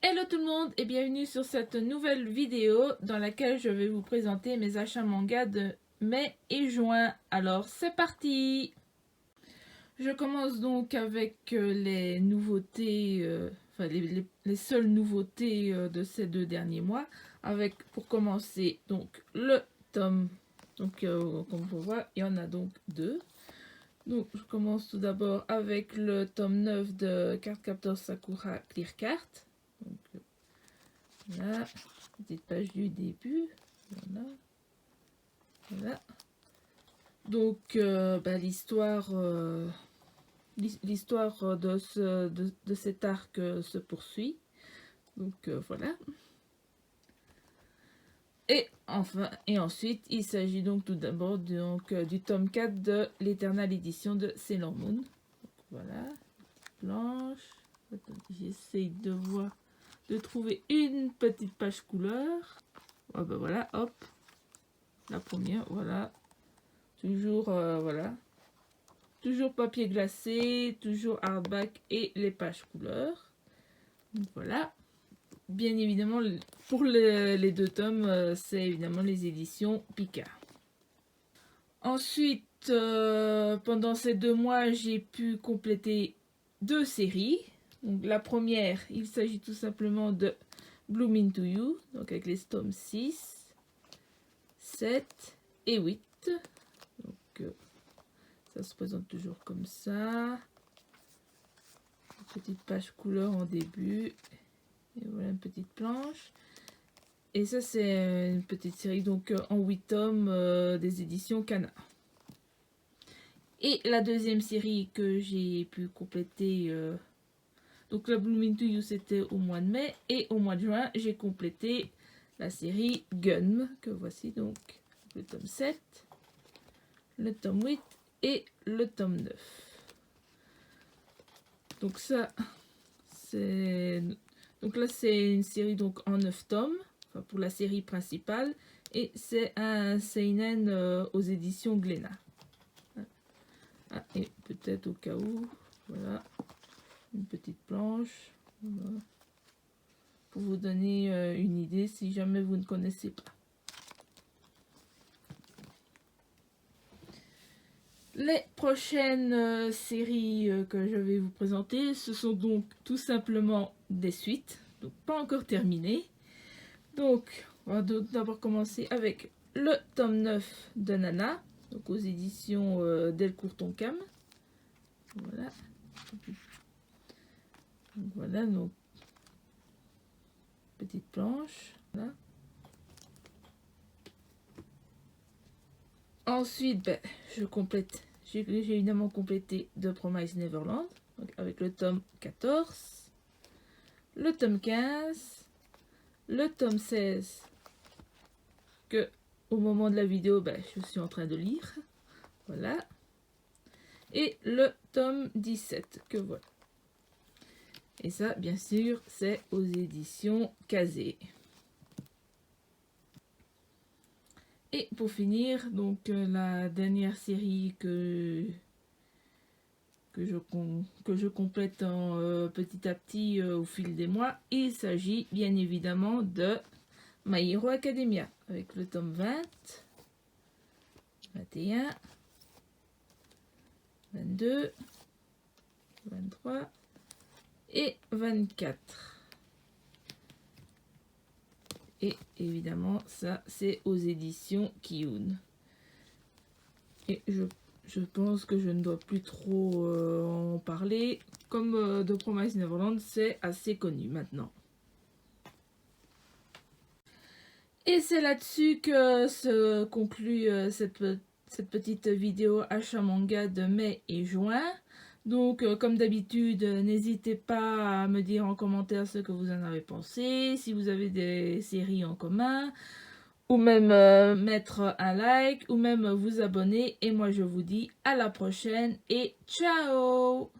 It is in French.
Hello tout le monde et bienvenue sur cette nouvelle vidéo dans laquelle je vais vous présenter mes achats manga de mai et juin. Alors c'est parti! Je commence donc avec les nouveautés, les seules nouveautés de ces 2 derniers mois. Avec pour commencer donc le tome, donc comme vous voyez il y en a donc 2. Donc je commence tout d'abord avec le tome 9 de Cardcaptor Sakura Clear Card. Donc, voilà, petite page du début. Voilà. Voilà. Donc, l'histoire de cet arc se poursuit. Donc, voilà. Et enfin, et ensuite, il s'agit donc tout d'abord du tome 4 de l'Eternal édition de Sailor Moon. Donc, voilà, planche. J'essaye de trouver une petite page couleur. Oh, ben voilà, hop. La première, voilà. Toujours, voilà. Toujours papier glacé, toujours hardback et les pages couleurs. Donc voilà. Bien évidemment, pour les 2 tomes, c'est évidemment les éditions Picard. Ensuite, pendant ces 2 mois, j'ai pu compléter 2 séries. Donc la première, il s'agit tout simplement de Bloom Into You, donc avec les tomes 6, 7 et 8. Donc ça se présente toujours comme ça. Une petite page couleur en début. Et voilà une petite planche. Et ça c'est une petite série donc en 8 tomes des éditions Kana. Et la deuxième série que j'ai pu compléter, donc la Bloom Into You c'était au mois de mai. Et au mois de juin j'ai complété la série Gun, que voici donc le tome 7, le tome 8 et le tome 9. Donc ça, c'est... Donc là c'est une série donc en 9 tomes, enfin pour la série principale. Et c'est un seinen aux éditions Glénat. Ah, et peut-être au cas où, voilà, une petite planche, voilà, pour vous donner une idée si jamais vous ne connaissez pas. Les prochaines séries que je vais vous présenter, ce sont donc tout simplement des suites, donc pas encore terminées. Donc, on va d'abord commencer avec le tome 9 de Nana, donc aux éditions Delcourt Tonkam. Voilà. Donc, voilà, donc petite planche. Voilà. Ensuite, je complète. J'ai évidemment complété The Promised Neverland, donc avec le tome 14, le tome 15, le tome 16, que au moment de la vidéo, je suis en train de lire. Voilà. Et le tome 17, que voilà. Et ça, bien sûr, c'est aux éditions Kazé. Et pour finir, donc la dernière série que je complète petit à petit au fil des mois, il s'agit bien évidemment de My Hero Academia, avec le tome 20, 21, 22, 23 et 24. Et évidemment, ça, c'est aux éditions Kiyun. Et je pense que je ne dois plus trop en parler. Comme The Promised Neverland, c'est assez connu maintenant. Et c'est là-dessus que se conclut cette petite vidéo achat manga de mai et juin. Donc, comme d'habitude, n'hésitez pas à me dire en commentaire ce que vous en avez pensé, si vous avez des séries en commun, ou même mettre un like, ou même vous abonner. Et moi, je vous dis à la prochaine et ciao!